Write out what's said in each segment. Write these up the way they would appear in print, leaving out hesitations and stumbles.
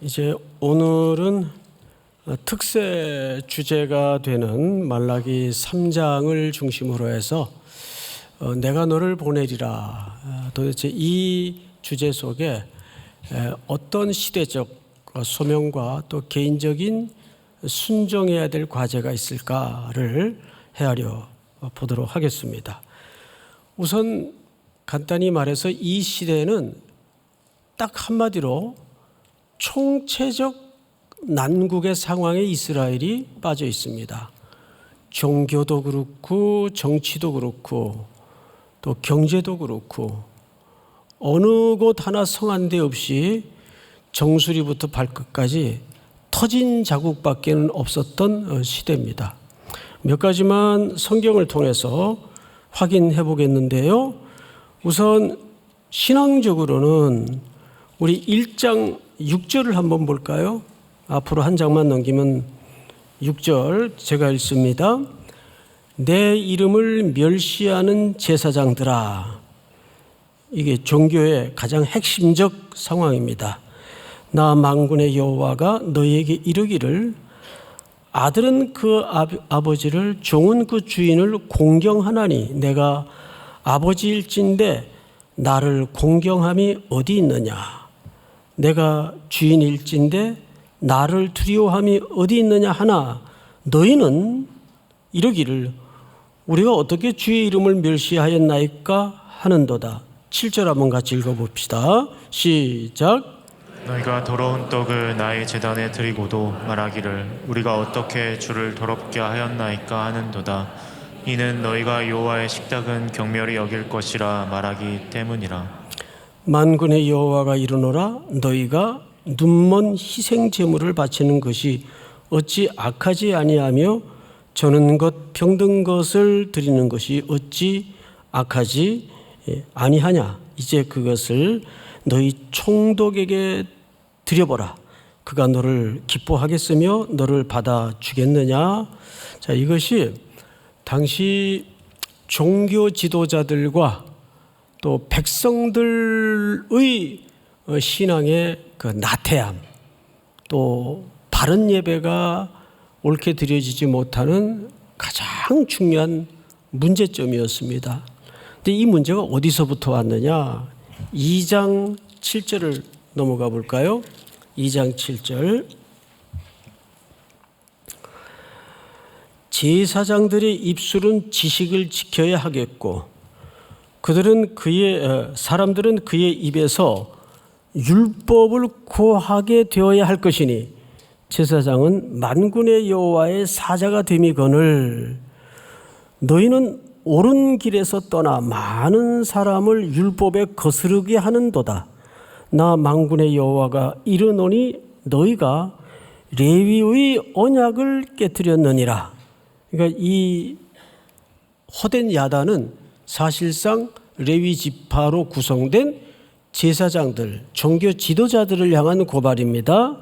이제 오늘은 특세 주제가 되는 말라기 3장을 중심으로 해서 내가 너를 보내리라. 도대체 이 주제 속에 어떤 시대적 소명과 또 개인적인 순종해야 될 과제가 있을까를 헤아려 보도록 하겠습니다. 우선 간단히 말해서 이 시대는 딱 한마디로 총체적 난국의 상황에 이스라엘이 빠져 있습니다. 종교도 그렇고 정치도 그렇고 또 경제도 그렇고 어느 곳 하나 성한 데 없이 정수리부터 발끝까지 터진 자국밖에는 없었던 시대입니다. 몇 가지만 성경을 통해서 확인해 보겠는데요. 우선 신앙적으로는 우리 1장 6절을 한번 볼까요? 앞으로 한 장만 넘기면 6절 제가 읽습니다. 내 이름을 멸시하는 제사장들아. 이게 종교의 가장 핵심적 상황입니다. 나 만군의 여호와가 너희에게 이르기를 아들은 그 아버지를 종은 그 주인을 공경하나니 내가 아버지일진데 나를 공경함이 어디 있느냐. 내가 주인일진데 나를 두려워함이 어디 있느냐 하나 너희는 이르기를 우리가 어떻게 주의 이름을 멸시하였나이까 하는도다. 7절 한번 같이 읽어봅시다. 시작. 너희가 더러운 떡을 나의 제단에 드리고도 말하기를 우리가 어떻게 주를 더럽게 하였나이까 하는도다. 이는 너희가 여호와의 식탁은 경멸히 여길 것이라 말하기 때문이라. 만군의 여호와가 이르노라 너희가 눈먼 희생 제물을 바치는 것이 어찌 악하지 아니하며 저는 것 병든 것을 드리는 것이 어찌 악하지 아니하냐. 이제 그것을 너희 총독에게 드려보라. 그가 너를 기뻐하겠으며 너를 받아주겠느냐. 자, 이것이 당시 종교 지도자들과 또 백성들의 신앙의 그 나태함, 또 바른 예배가 옳게 드려지지 못하는 가장 중요한 문제점이었습니다. 근데 이 문제가 어디서부터 왔느냐? 2장 7절을 넘어가 볼까요? 2장 7절. 제사장들의 입술은 지식을 지켜야 하겠고 사람들은 그의 입에서 율법을 고하게 되어야 할 것이니 제사장은 만군의 여호와의 사자가 됨이거늘 너희는 옳은 길에서 떠나 많은 사람을 율법에 거스르게 하는도다. 나 만군의 여호와가 이르노니 너희가 레위의 언약을 깨뜨렸느니라. 그러니까 이 호된 야단은 사실상 레위 지파로 구성된 제사장들, 종교 지도자들을 향한 고발입니다.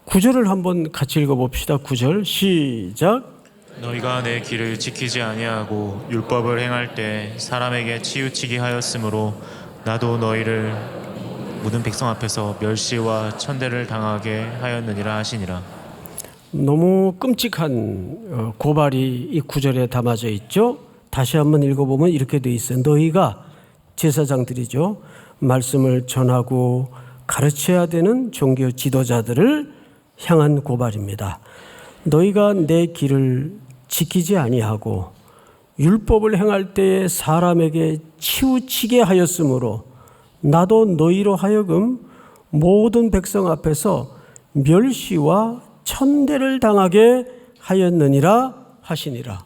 9절을 한번 같이 읽어봅시다. 9절 시작. 너희가 내 길을 지키지 아니하고 율법을 행할 때 사람에게 치우치게 하였으므로 나도 너희를 모든 백성 앞에서 멸시와 천대를 당하게 하였느니라 하시니라. 너무 끔찍한 고발이 이 9절에 담아져 있죠. 다시 한번 읽어보면 이렇게 돼 있어요. 너희가 제사장들이죠. 말씀을 전하고 가르쳐야 되는 종교 지도자들을 향한 고발입니다. 너희가 내 길을 지키지 아니하고 율법을 행할 때에 사람에게 치우치게 하였으므로 나도 너희로 하여금 모든 백성 앞에서 멸시와 천대를 당하게 하였느니라 하시니라.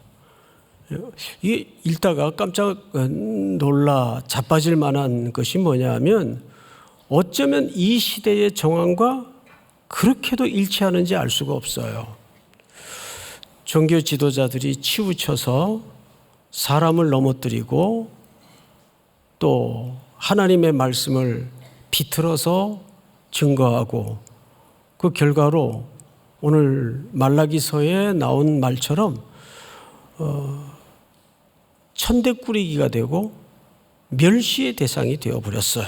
이게 읽다가 깜짝 놀라 자빠질 만한 것이 뭐냐면 어쩌면 이 시대의 정황과 그렇게도 일치하는지 알 수가 없어요. 종교 지도자들이 치우쳐서 사람을 넘어뜨리고 또 하나님의 말씀을 비틀어서 증거하고 그 결과로 오늘 말라기서에 나온 말처럼 천대꾸리기가 되고 멸시의 대상이 되어버렸어요.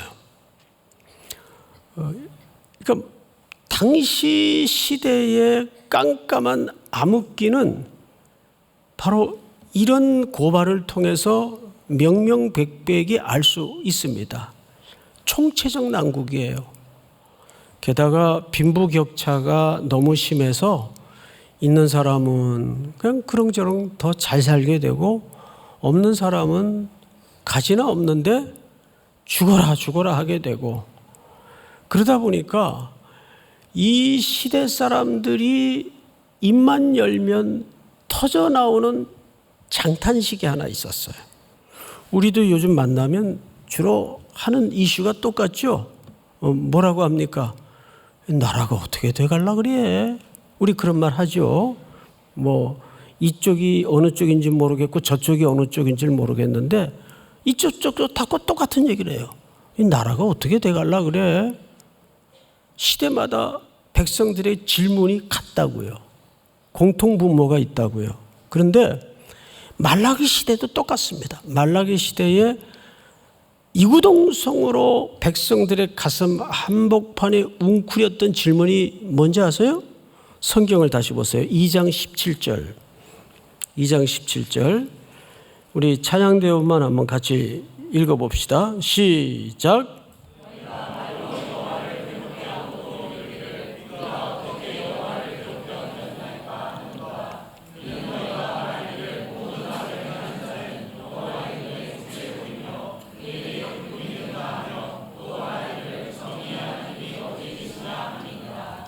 그러니까 당시 시대의 깜깜한 암흑기는 바로 이런 고발을 통해서 명명백백이 알 수 있습니다. 총체적 난국이에요. 게다가 빈부격차가 너무 심해서 있는 사람은 그냥 그렁저렁 더 잘 살게 되고 없는 사람은 가지나 없는데 죽어라 하게 되고, 그러다 보니까 이 시대 사람들이 입만 열면 터져 나오는 장탄식이 하나 있었어요. 우리도 요즘 만나면 주로 하는 이슈가 똑같죠. 뭐라고 합니까? 나라가 어떻게 돼갈라 그래? 우리 그런 말 하죠. 뭐 이쪽이 어느 쪽인지 모르겠고 저쪽이 어느 쪽인지 모르겠는데 이쪽도 다 똑같은 얘기를 해요. 이 나라가 어떻게 돼갈라 그래? 시대마다 백성들의 질문이 같다고요. 공통분모가 있다고요. 그런데 말라기 시대도 똑같습니다. 말라기 시대에 이구동성으로 백성들의 가슴 한복판에 웅크렸던 질문이 뭔지 아세요? 성경을 다시 보세요. 2장 17절. 2장 17절. 우리 찬양대원만 한번 같이 읽어봅시다. 시작.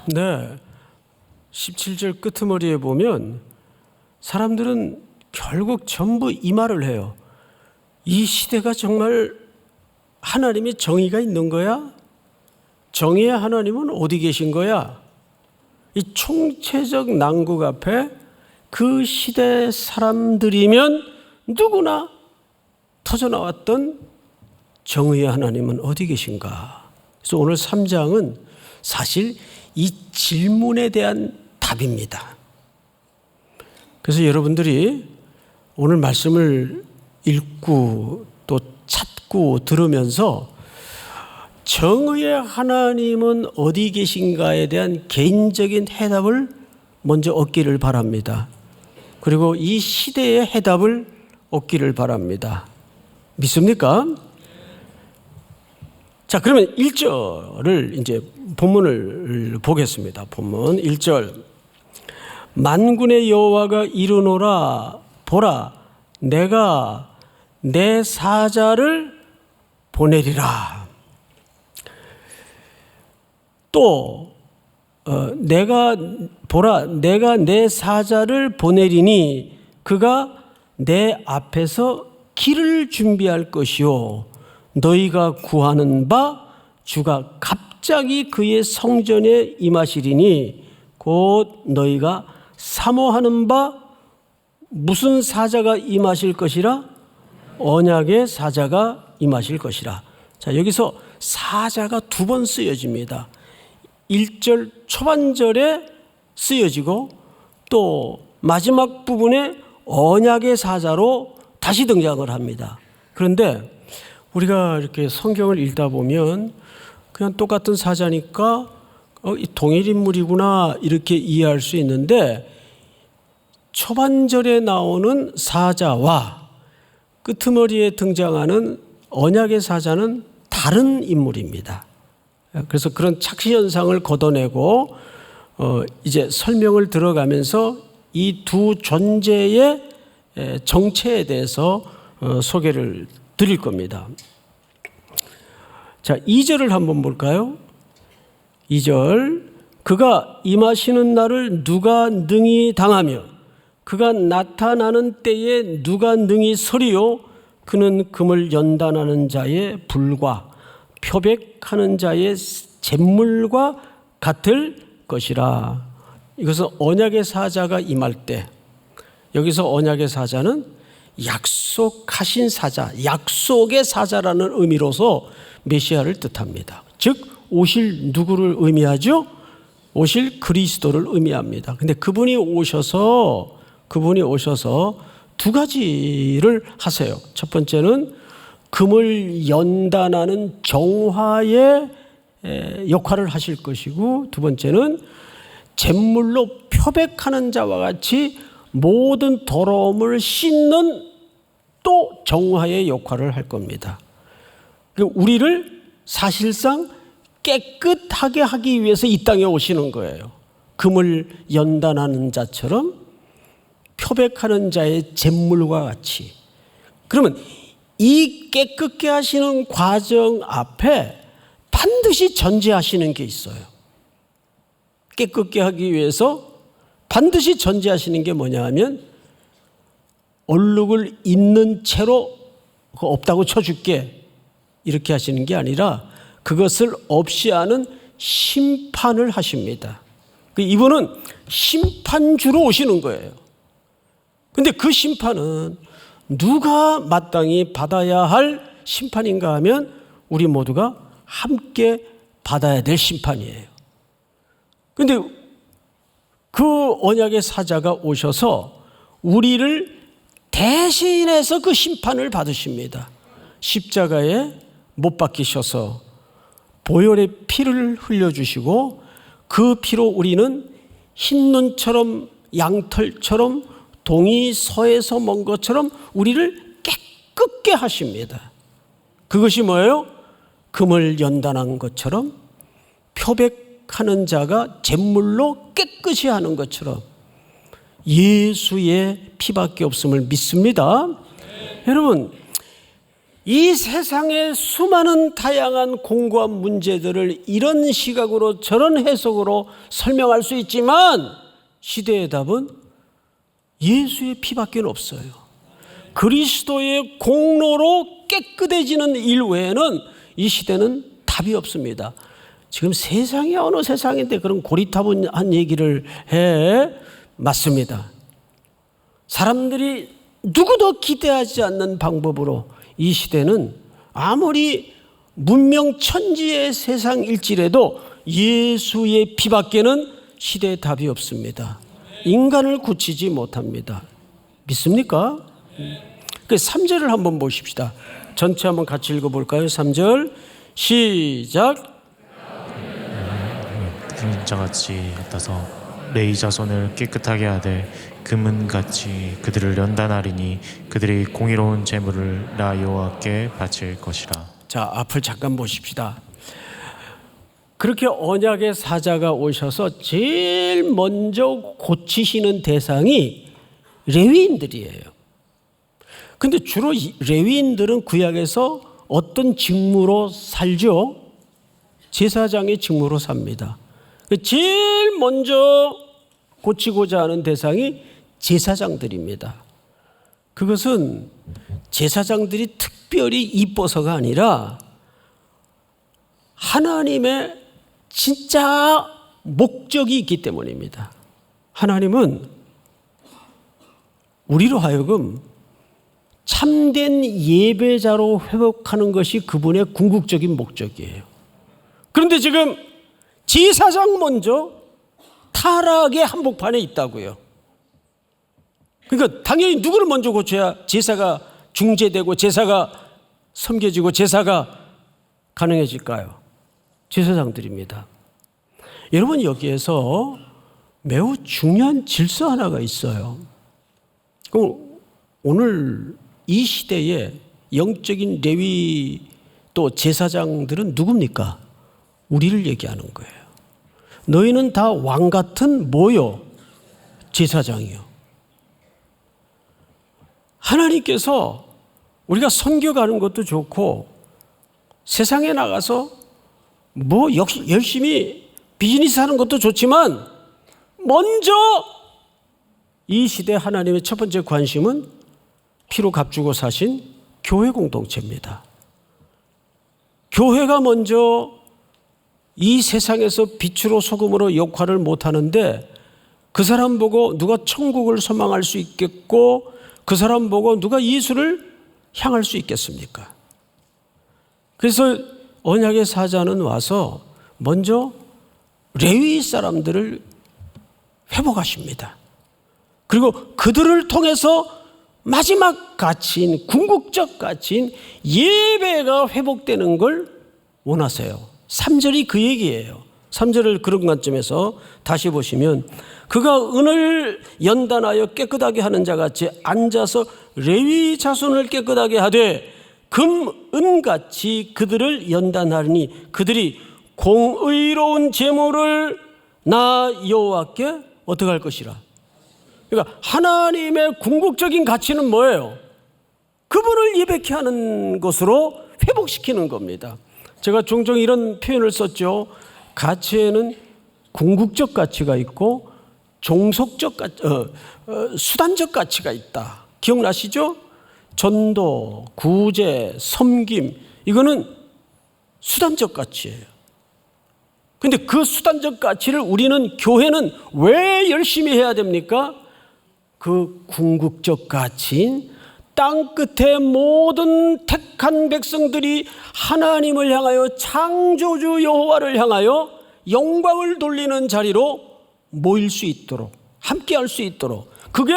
네, 17절 끄트머리에 보면 사람들은 결국 전부 이 말을 해요. 이 시대가 정말 하나님의 정의가 있는 거야? 정의의 하나님은 어디 계신 거야? 이 총체적 난국 앞에 그 시대 사람들이면 누구나 터져나왔던 정의의 하나님은 어디 계신가? 그래서 오늘 3장은 사실 이 질문에 대한 답입니다. 그래서 여러분들이 오늘 말씀을 읽고 또 찾고 들으면서 정의의 하나님은 어디 계신가에 대한 개인적인 해답을 먼저 얻기를 바랍니다. 그리고 이 시대의 해답을 얻기를 바랍니다. 믿습니까? 자, 그러면 1절을 이제 본문을 보겠습니다. 본문 1절. 만군의 여호와가 이르노라, 보라, 내가 내 사자를 보내리라. 또 내가 보라, 내가 내 사자를 보내리니 그가 내 앞에서 길을 준비할 것이요, 너희가 구하는 바 주가 갑자기 그의 성전에 임하시리니 곧 너희가 사모하는 바 무슨 사자가 임하실 것이라? 언약의 사자가 임하실 것이라. 자, 여기서 사자가 두 번 쓰여집니다. 1절 초반절에 쓰여지고 또 마지막 부분에 언약의 사자로 다시 등장을 합니다. 그런데 우리가 이렇게 성경을 읽다 보면 그냥 똑같은 사자니까 동일 인물이구나 이렇게 이해할 수 있는데, 초반절에 나오는 사자와 끄트머리에 등장하는 언약의 사자는 다른 인물입니다. 그래서 그런 착시 현상을 걷어내고 이제 설명을 들어가면서 이 두 존재의 정체에 대해서 소개를 드릴 겁니다. 자, 2절을 한번 볼까요? 2절. 그가 임하시는 날을 누가 능히 당하며 그가 나타나는 때에 누가 능히 서리요, 그는 금을 연단하는 자의 불과 표백하는 자의 잿물과 같을 것이라. 이것은 언약의 사자가 임할 때, 여기서 언약의 사자는 약속하신 사자, 약속의 사자라는 의미로서 메시아를 뜻합니다. 즉 오실 누구를 의미하죠? 오실 그리스도를 의미합니다. 근데 그분이 오셔서 두 가지를 하세요. 첫 번째는 금을 연단하는 정화의 역할을 하실 것이고, 두 번째는 잿물로 표백하는 자와 같이 모든 더러움을 씻는 또 정화의 역할을 할 겁니다. 우리를 사실상 깨끗하게 하기 위해서 이 땅에 오시는 거예요. 금을 연단하는 자처럼 표백하는 자의 잿물과 같이. 그러면 이 깨끗게 하시는 과정 앞에 반드시 전제하시는 게 있어요. 깨끗게 하기 위해서 반드시 전제하시는 게 뭐냐 하면, 얼룩을 있는 채로 없다고 쳐줄게 이렇게 하시는 게 아니라 그것을 없이 하는 심판을 하십니다. 이분은 심판주로 오시는 거예요. 근데 그 심판은 누가 마땅히 받아야 할 심판인가 하면 우리 모두가 함께 받아야 될 심판이에요. 근데 그 언약의 사자가 오셔서 우리를 대신해서 그 심판을 받으십니다. 십자가에 못 박히셔서 보혈의 피를 흘려주시고, 그 피로 우리는 흰눈처럼 양털처럼 동이 서에서 먼 것처럼 우리를 깨끗게 하십니다. 그것이 뭐예요? 금을 연단한 것처럼, 표백하는 자가 잿물로 깨끗이 하는 것처럼 예수의 피밖에 없음을 믿습니다. 여러분, 이 세상의 수많은 다양한 공고한 문제들을 이런 시각으로 저런 해석으로 설명할 수 있지만 시대의 답은 예수의 피밖에 없어요. 그리스도의 공로로 깨끗해지는 일 외에는 이 시대는 답이 없습니다. 지금 세상이 어느 세상인데 그런 고리타분한 얘기를 해. 맞습니다. 사람들이 누구도 기대하지 않는 방법으로 이 시대는 아무리 문명천지의 세상일지라도 예수의 피밖에는 시대의 답이 없습니다. 인간을 고치지 못합니다. 믿습니까? 그 3절을 한번 보십시다. 전체 한번 같이 읽어볼까요? 3절 시작. 금자같이 했다서 레위 자손을 깨끗하게 하되 금은같이 그들을 연단하리니 그들이 공의로운 제물을 나 여호와께 바칠 것이라. 자, 앞을 잠깐 보십시다. 그렇게 언약의 사자가 오셔서 제일 먼저 고치시는 대상이 레위인들이에요. 근데 주로 레위인들은 구약에서 어떤 직무로 살죠? 제사장의 직무로 삽니다. 제일 먼저 고치고자 하는 대상이 제사장들입니다. 그것은 제사장들이 특별히 이뻐서가 아니라 하나님의 진짜 목적이 있기 때문입니다. 하나님은 우리로 하여금 참된 예배자로 회복하는 것이 그분의 궁극적인 목적이에요. 그런데 지금 제사장 먼저 타락의 한복판에 있다고요. 그러니까 당연히 누구를 먼저 고쳐야 제사가 중재되고 제사가 섬겨지고 제사가 가능해질까요? 제사장들입니다. 여러분, 여기에서 매우 중요한 질서 하나가 있어요. 그럼 오늘 이 시대의 영적인 레위 또 제사장들은 누굽니까? 우리를 얘기하는 거예요. 너희는 다 왕 같은 뭐요? 제사장이요. 하나님께서 우리가 선교가는 것도 좋고 세상에 나가서 뭐 역시 열심히 비즈니스 하는 것도 좋지만 먼저 이 시대 하나님의 첫 번째 관심은 피로 값주고 사신 교회 공동체입니다. 교회가 먼저 이 세상에서 빛으로 소금으로 역할을 못하는데 그 사람 보고 누가 천국을 소망할 수 있겠고 그 사람 보고 누가 예수를 향할 수 있겠습니까? 그래서 언약의 사자는 와서 먼저 레위 사람들을 회복하십니다. 그리고 그들을 통해서 마지막 가치인 궁극적 가치인 예배가 회복되는 걸 원하세요. 3절이 그 얘기예요. 3절을 그런 관점에서 다시 보시면 그가 은을 연단하여 깨끗하게 하는 자같이 앉아서 레위 자손을 깨끗하게 하되 금, 은같이 그들을 연단하리니 그들이 공의로운 제물을 나 여호와께 어떻게 할 것이라. 그러니까 하나님의 궁극적인 가치는 뭐예요? 그분을 예배케 하는 것으로 회복시키는 겁니다. 제가 종종 이런 표현을 썼죠. 가치에는 궁극적 가치가 있고 종속적 수단적 가치가 있다. 기억나시죠? 전도, 구제, 섬김, 이거는 수단적 가치예요. 근데 그 수단적 가치를 우리는, 교회는 왜 열심히 해야 됩니까? 그 궁극적 가치인 땅 끝의 모든 택한 백성들이 하나님을 향하여, 창조주 여호와를 향하여 영광을 돌리는 자리로 모일 수 있도록, 함께 할 수 있도록, 그게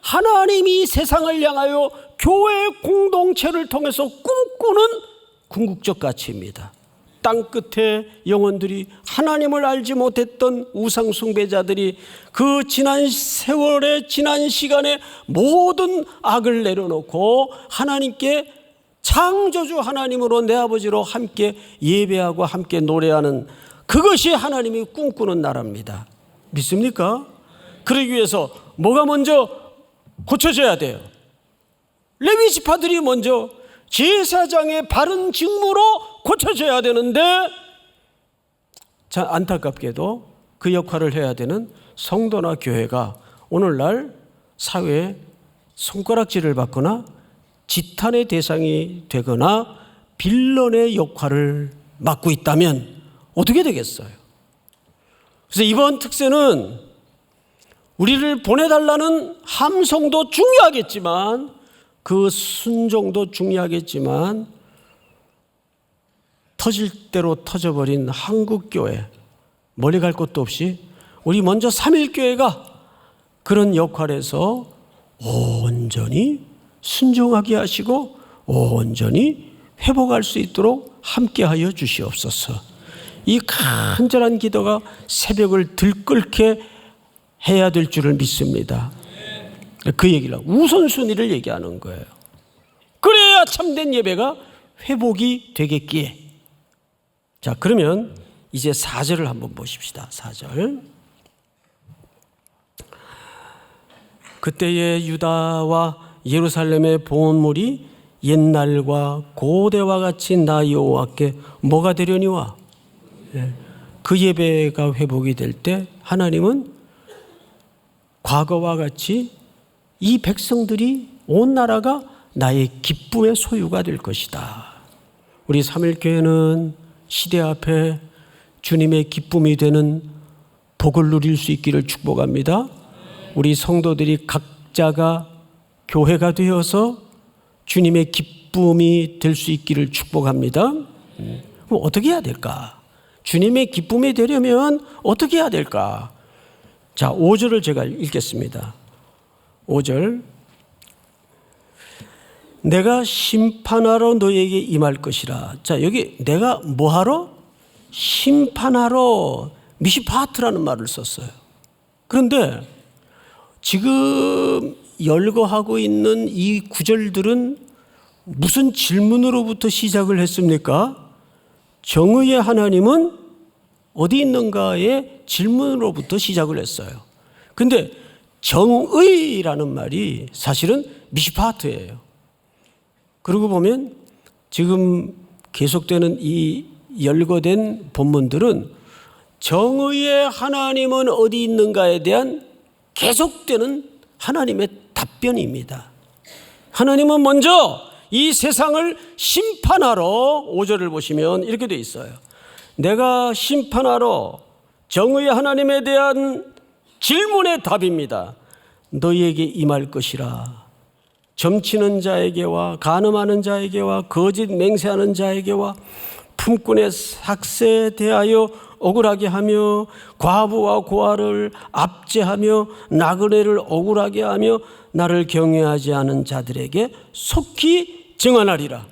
하나님이 세상을 향하여 교회 공동체를 통해서 꿈꾸는 궁극적 가치입니다. 땅 끝에 영혼들이, 하나님을 알지 못했던 우상 숭배자들이 그 지난 세월의 지난 시간에 모든 악을 내려놓고 하나님께, 창조주 하나님으로, 내 아버지로 함께 예배하고 함께 노래하는, 그것이 하나님이 꿈꾸는 나라입니다. 믿습니까? 그러기 위해서 뭐가 먼저 고쳐져야 돼요? 레위 지파들이 먼저 제사장의 바른 직무로 고쳐져야 되는데, 자, 안타깝게도 그 역할을 해야 되는 성도나 교회가 오늘날 사회에 손가락질을 받거나 지탄의 대상이 되거나 빌런의 역할을 맡고 있다면 어떻게 되겠어요? 그래서 이번 특세는 우리를 보내달라는 함성도 중요하겠지만, 그 순종도 중요하겠지만, 터질 대로 터져버린 한국교회, 멀리 갈 곳도 없이 우리 먼저 삼일교회가 그런 역할에서 온전히 순종하게 하시고 온전히 회복할 수 있도록 함께하여 주시옵소서. 이 간절한 기도가 새벽을 들끓게 해야 될 줄을 믿습니다. 그 얘기를, 우선순위를 얘기하는 거예요. 그래야 참된 예배가 회복이 되겠기에. 자, 그러면 이제 4절을 한번 보십시다. 4절. 그때의 유다와 예루살렘의 보물이 옛날과 고대와 같이 나 여호와께 뭐가 되려니와. 그 예배가 회복이 될 때 하나님은 과거와 같이 이 백성들이, 온 나라가 나의 기쁨의 소유가 될 것이다. 우리 삼일교회는 시대 앞에 주님의 기쁨이 되는 복을 누릴 수 있기를 축복합니다. 우리 성도들이 각자가 교회가 되어서 주님의 기쁨이 될 수 있기를 축복합니다. 그럼 어떻게 해야 될까? 주님의 기쁨이 되려면 어떻게 해야 될까? 자, 5절을 제가 읽겠습니다. 5절. 내가 심판하러 너에게 임할 것이라. 자, 여기 내가 뭐하러? 심판하러, 미시파트라는 말을 썼어요. 그런데 지금 열거하고 있는 이 구절들은 무슨 질문으로부터 시작을 했습니까? 정의의 하나님은 어디 있는가의 질문으로부터 시작을 했어요. 근데 정의라는 말이 사실은 미시파트예요. 그러고 보면 지금 계속되는 이 열거된 본문들은 정의의 하나님은 어디 있는가에 대한 계속되는 하나님의 답변입니다. 하나님은 먼저 이 세상을 심판하러, 5절을 보시면 이렇게 되어 있어요. 내가 심판하러, 정의의 하나님에 대한 질문의 답입니다. 너희에게 임할 것이라. 점치는 자에게와 간음하는 자에게와 거짓 맹세하는 자에게와 품꾼의 삭세에 대하여 억울하게 하며 과부와 고아를 압제하며 나그네를 억울하게 하며 나를 경외하지 않은 자들에게 속히 증언하리라.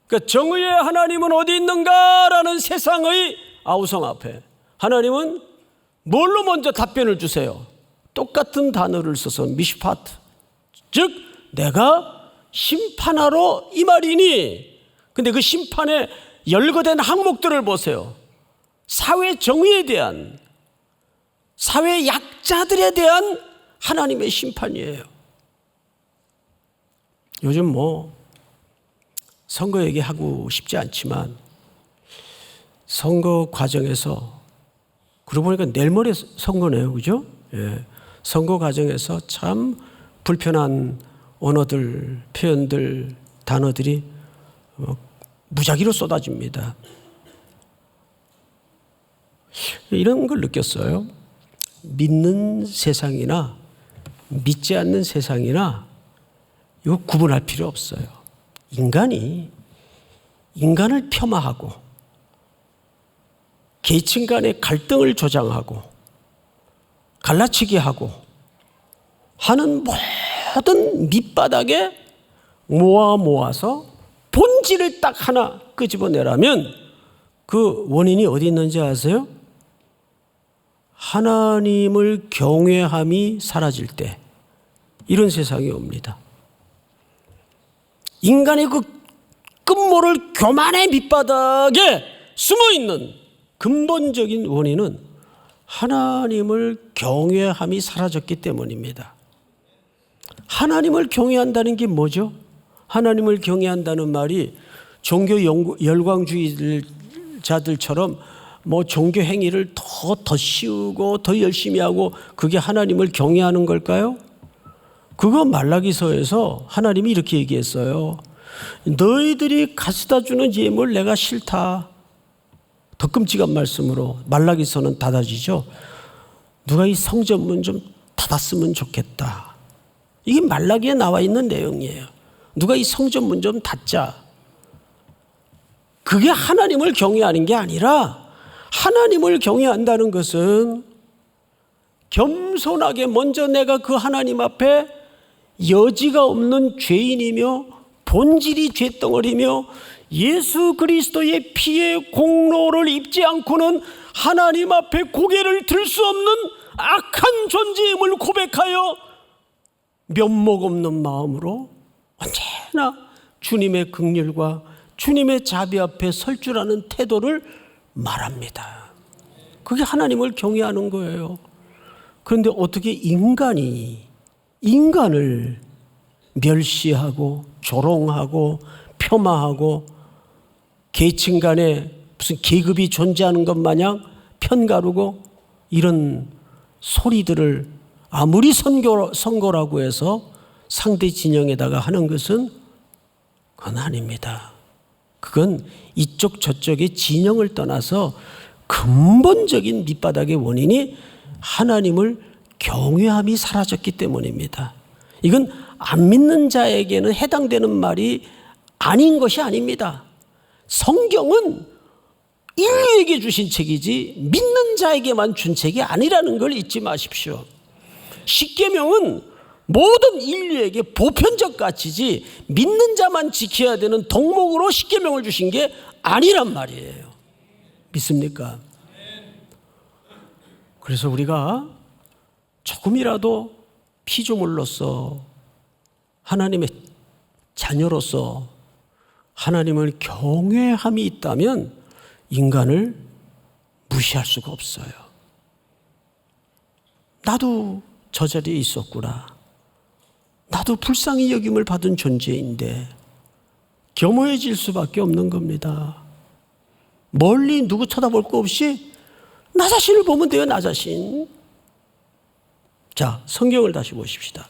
그러니까 정의의 하나님은 어디 있는가라는 세상의 아우성 앞에 하나님은 뭘로 먼저 답변을 주세요? 똑같은 단어를 써서 미슈파트, 즉 내가 심판하러 이 말이니. 근데 그 심판에 열거된 항목들을 보세요. 사회 정의에 대한, 사회 약자들에 대한 하나님의 심판이에요. 요즘 뭐 선거 얘기하고 싶지 않지만 선거 과정에서, 그러고 보니까 내일 모레 선거네요, 그죠? 예. 선거 과정에서 참 불편한 언어들, 표현들, 단어들이 무작위로 쏟아집니다. 이런 걸 느꼈어요. 믿는 세상이나 믿지 않는 세상이나 이거 구분할 필요 없어요. 인간이 인간을 폄하하고 계층 간의 갈등을 조장하고 갈라치기 하고 하는 모든 밑바닥에 모아서 본질을 딱 하나 끄집어내라면 그 원인이 어디 있는지 아세요? 하나님을 경외함이 사라질 때 이런 세상이 옵니다. 인간의 그 끝모를 교만의 밑바닥에 숨어있는 근본적인 원인은 하나님을 경외함이 사라졌기 때문입니다. 하나님을 경외한다는 게 뭐죠? 하나님을 경외한다는 말이 종교 열광주의자들처럼 뭐 종교 행위를 더 씌우고 더 열심히 하고 그게 하나님을 경외하는 걸까요? 그거 말라기서에서 하나님이 이렇게 얘기했어요. 너희들이 가져다 주는 예물 내가 싫다. 더 끔찍한 말씀으로 말라기서는 닫아지죠. 누가 이 성전문 좀 닫았으면 좋겠다. 이게 말라기에 나와 있는 내용이에요. 누가 이 성전문 좀 닫자. 그게 하나님을 경외하는 게 아니라, 하나님을 경외한다는 것은 겸손하게 먼저 내가 그 하나님 앞에 여지가 없는 죄인이며 본질이 죄덩어리며 예수 그리스도의 피의 공로를 입지 않고는 하나님 앞에 고개를 들 수 없는 악한 존재임을 고백하여 면목 없는 마음으로 언제나 주님의 긍휼과 주님의 자비 앞에 설 줄 아는 태도를 말합니다. 그게 하나님을 경외하는 거예요. 그런데 어떻게 인간을 멸시하고 조롱하고 폄하하고 계층 간에 무슨 계급이 존재하는 것 마냥 편가르고 이런 소리들을 아무리 선거라고 해서 상대 진영에다가 하는 것은 그건 아닙니다. 그건 이쪽 저쪽의 진영을 떠나서 근본적인 밑바닥의 원인이 하나님을 경외함이 사라졌기 때문입니다. 이건 안 믿는 자에게는 해당되는 말이 아닌 것이 아닙니다. 성경은 인류에게 주신 책이지 믿는 자에게만 준 책이 아니라는 걸 잊지 마십시오. 십계명은 모든 인류에게 보편적 가치지 믿는 자만 지켜야 되는 덕목으로 십계명을 주신 게 아니란 말이에요. 믿습니까? 그래서 우리가 조금이라도 피조물로서 하나님의 자녀로서 하나님을 경외함이 있다면 인간을 무시할 수가 없어요. 나도 저 자리에 있었구나. 나도 불쌍히 여김을 받은 존재인데 겸허해질 수밖에 없는 겁니다. 멀리 누구 쳐다볼 거 없이 나 자신을 보면 돼요. 나 자신. 자, 성경을 다시 보십시다.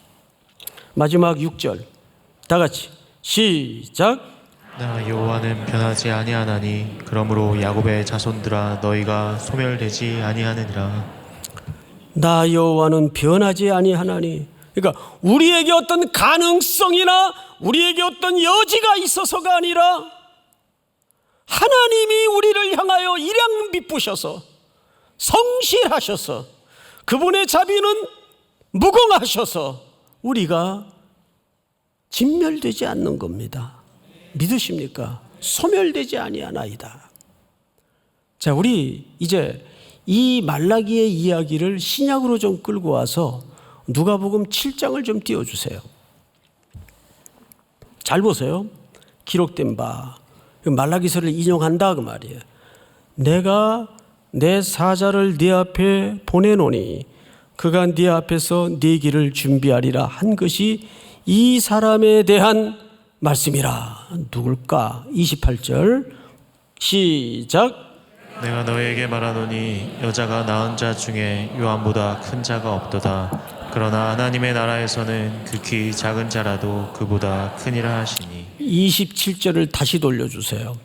마지막 6절 다 같이 시작. 나 여호와는 변하지 아니하나니 그러므로 야곱의 자손들아 너희가 소멸되지 아니하느니라. 나 여호와는 변하지 아니하나니. 그러니까 우리에게 어떤 가능성이나 우리에게 어떤 여지가 있어서가 아니라 하나님이 우리를 향하여 일양 비쁘셔서 성실하셔서 그분의 자비는 무궁하셔서 우리가 진멸되지 않는 겁니다. 믿으십니까? 소멸되지 아니하나이다. 자, 우리 이제 이 말라기의 이야기를 신약으로 좀 끌고 와서 누가복음 7장을 좀 띄워주세요. 잘 보세요. 기록된 바 말라기서를 인용한다 그 말이에요. 내가 내 사자를 네 앞에 보내노니 그가 네 앞에서 네 길을 준비하리라 한 것이 이 사람에 대한 말씀이라. 누굴까? 28절 시작. 내가 너에게 말하노니 여자가 낳은 자 중에 요한보다 큰 자가 없도다. 그러나 하나님의 나라에서는 극히 작은 자라도 그보다 크니라 하시니. 27절을 다시 돌려주세요.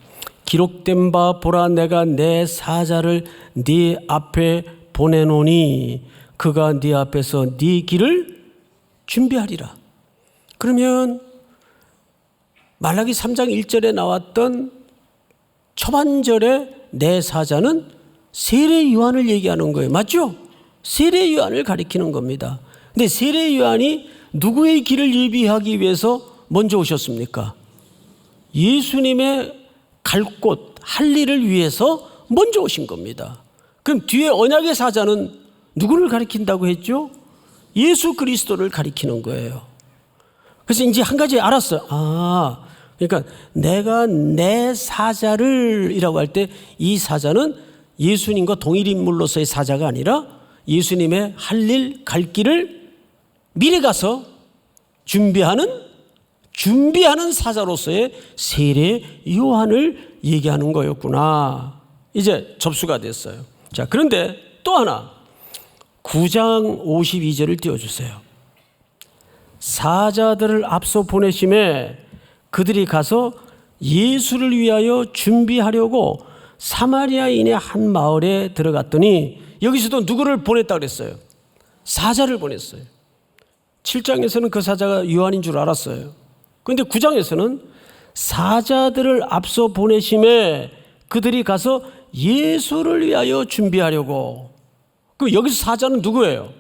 기록된 바 보라 내가 내 사자를 네 앞에 보내노니 그가 네 앞에서 네 길을 준비하리라. 그러면 말라기 3장 1절에 나왔던 초반절에 내 사자는 세례 요한을 얘기하는 거예요. 맞죠? 세례 요한을 가리키는 겁니다. 근데 세례 요한이 누구의 길을 예비하기 위해서 먼저 오셨습니까? 예수님의 갈 곳, 할 일을 위해서 먼저 오신 겁니다. 그럼 뒤에 언약의 사자는 누구를 가리킨다고 했죠? 예수 그리스도를 가리키는 거예요. 그래서 이제 한 가지 알았어요. 그러니까 내가 내 사자를 이라고 할 때 이 사자는 예수님과 동일 인물로서의 사자가 아니라 예수님의 할 일, 갈 길을 미리 가서 준비하는 사자로서의 세례 요한을 얘기하는 거였구나. 이제 접수가 됐어요. 자, 그런데 또 하나 9장 52절을 띄워주세요. 사자들을 앞서 보내심에 그들이 가서 예수를 위하여 준비하려고 사마리아인의 한 마을에 들어갔더니 여기서도 누구를 보냈다고 그랬어요? 사자를 보냈어요. 7장에서는 그 사자가 요한인 줄 알았어요. 그런데 9장에서는 사자들을 앞서 보내심에 그들이 가서 예수를 위하여 준비하려고. 그럼 여기서 사자는 누구예요?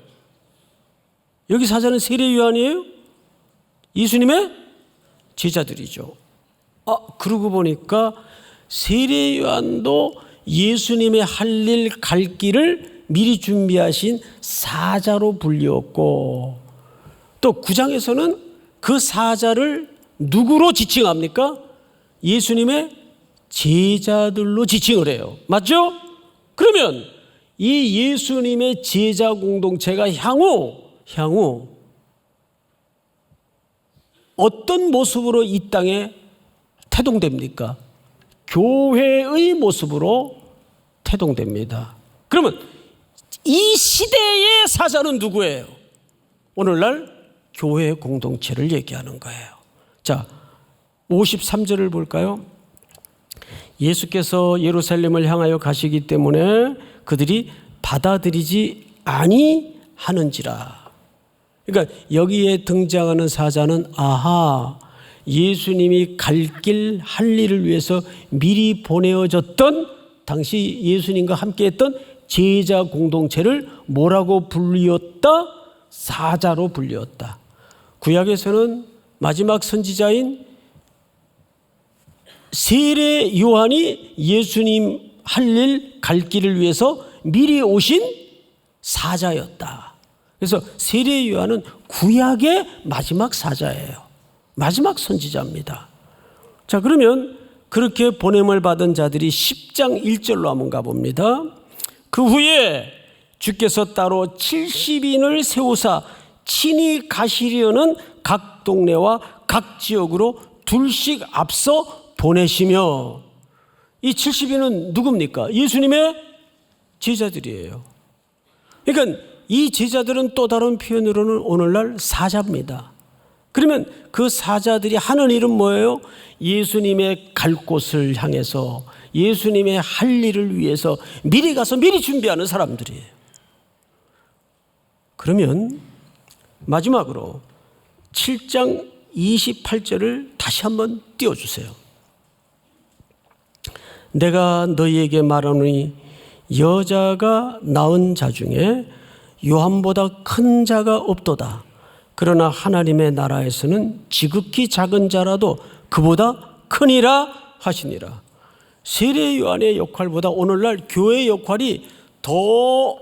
여기 사자는 세례 요한이에요? 예수님의 제자들이죠. 그러고 보니까 세례 요한도 예수님의 할 일, 갈 길을 미리 준비하신 사자로 불리었고, 또 9장에서는 그 사자를 누구로 지칭합니까? 예수님의 제자들로 지칭을 해요. 맞죠? 그러면 이 예수님의 제자 공동체가 향후 어떤 모습으로 이 땅에 태동됩니까? 교회의 모습으로 태동됩니다. 그러면 이 시대의 사자는 누구예요? 오늘날 교회 공동체를 얘기하는 거예요. 자, 53절을 볼까요? 예수께서 예루살렘을 향하여 가시기 때문에 그들이 받아들이지 아니하는지라. 그러니까 여기에 등장하는 사자는 예수님이 갈 길, 할 일을 위해서 미리 보내어졌던 당시 예수님과 함께했던 제자 공동체를 뭐라고 불리었다? 사자로 불리었다. 구약에서는 마지막 선지자인 세례 요한이 예수님 할 일, 갈 길을 위해서 미리 오신 사자였다. 그래서 세례 요한은 구약의 마지막 사자예요. 마지막 선지자입니다. 자, 그러면 그렇게 보냄을 받은 자들이 10장 1절로 한번 가봅니다. 그 후에 주께서 따로 70인을 세우사 친히 가시려는 각 동네와 각 지역으로 둘씩 앞서 보내시며, 이 70인은 누굽니까? 예수님의 제자들이에요. 그러니까 이 제자들은 또 다른 표현으로는 오늘날 사자입니다. 그러면 그 사자들이 하는 일은 뭐예요? 예수님의 갈 곳을 향해서 예수님의 할 일을 위해서 미리 가서 미리 준비하는 사람들이에요. 그러면 마지막으로 7장 28절을 다시 한번 띄워주세요. 내가 너희에게 말하노니 여자가 낳은 자 중에 요한보다 큰 자가 없도다. 그러나 하나님의 나라에서는 지극히 작은 자라도 그보다 크니라 하시니라. 세례 요한의 역할보다 오늘날 교회의 역할이 더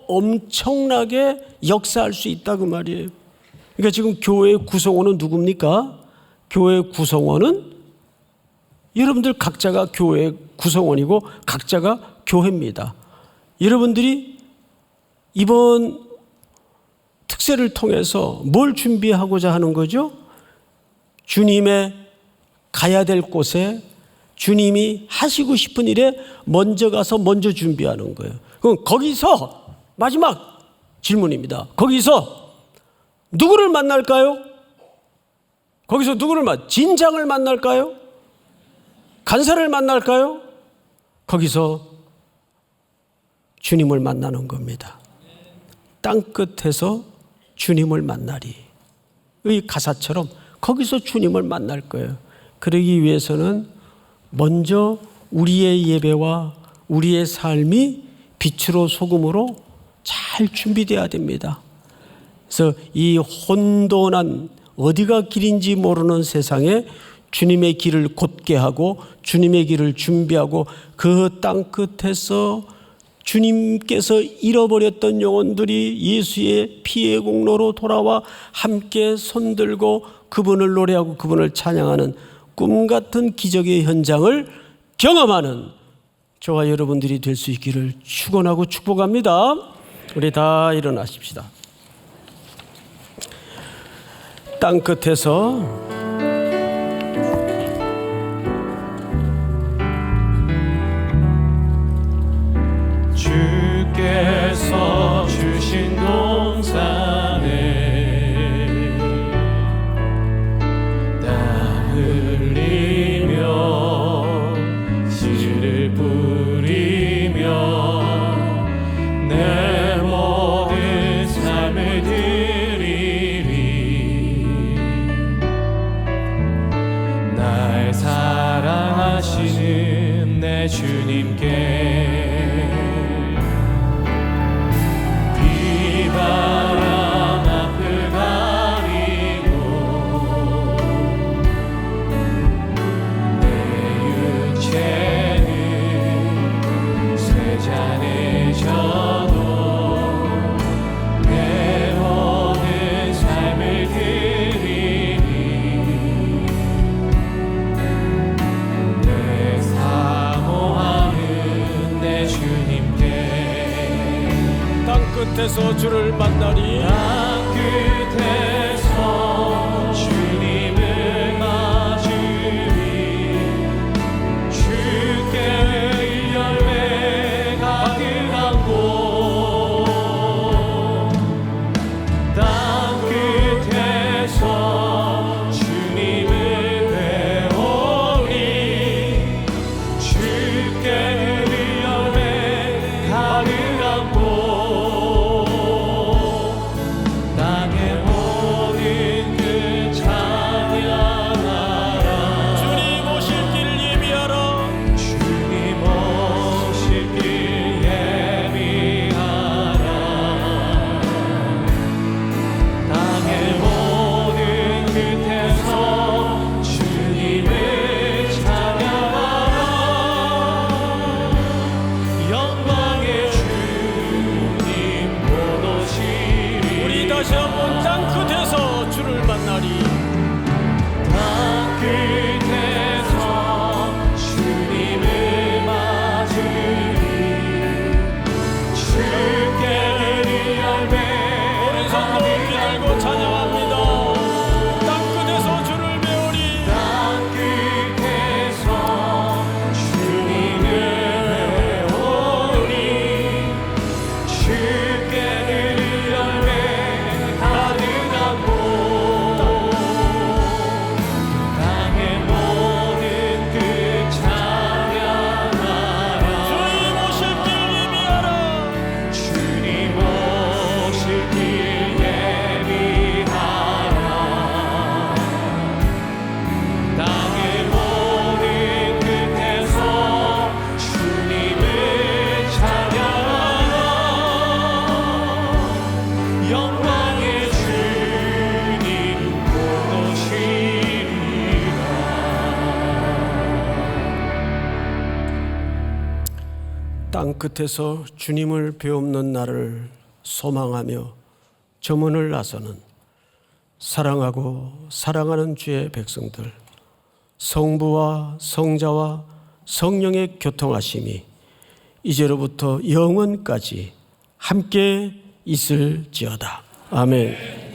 엄청나게 역사할 수 있다 그 말이에요. 그러니까 지금 교회의 구성원은 누굽니까? 교회의 구성원은 여러분들 각자가 교회의 구성원이고 각자가 교회입니다. 여러분들이 이번 특세를 통해서 뭘 준비하고자 하는 거죠? 주님의 가야 될 곳에 주님이 하시고 싶은 일에 먼저 가서 먼저 준비하는 거예요. 그럼 거기서 마지막 질문입니다. 거기서 누구를 만날까요? 거기서 누구를 진장을 만날까요? 간사를 만날까요? 거기서 주님을 만나는 겁니다. 땅끝에서 주님을 만나리. 이 가사처럼 거기서 주님을 만날 거예요. 그러기 위해서는 먼저 우리의 예배와 우리의 삶이 빛으로 소금으로 잘 준비되어야 됩니다. 그래서 이 혼돈한 어디가 길인지 모르는 세상에 주님의 길을 곧게 하고 주님의 길을 준비하고 그 땅끝에서 주님께서 잃어버렸던 영혼들이 예수의 피의 공로로 돌아와 함께 손들고 그분을 노래하고 그분을 찬양하는 꿈같은 기적의 현장을 경험하는 저와 여러분들이 될 수 있기를 축원하고 축복합니다. 우리 다 일어나십시다. 땅끝에서 주께서 주신 동산에 땀 흘리며 씨를 뿌리며 내 모든 삶을 드리리. 날 사랑하시는 내 주님께 바람 앞을 가리고 내 육체는 세잔해져도 내 모든 삶을 드리니 내 사모하는 내 주님께 땅끝에서 주를 만나리. 땅끝에서 주님을 맞으리. 주께 열매 가득한 곳 땅끝에서 주님을 배우리. 주께 열매 가득한 곳 다시 한번 땅끝에서 주를 만나리. 땅끝에서 주님을 맞으리. 주께 열매 오른손 높이 들고 찬양합니다. 땅끝에서 주를 배우리. 땅끝에서 주님을 배우리. 주께 열매 가득한 곳 땅의 모든 끝 찬양하라. 주님 오실 길 예비하라. 주님 오실 길 예비하라. 땅의 모든 끝에서 주님을 찬양하라. 땅 끝에서 주님을 배움는 날을 소망하며 저문을 나서는 사랑하고 사랑하는 주의 백성들, 성부와 성자와 성령의 교통하심이 이제로부터 영원까지 함께 있을지어다. 아멘.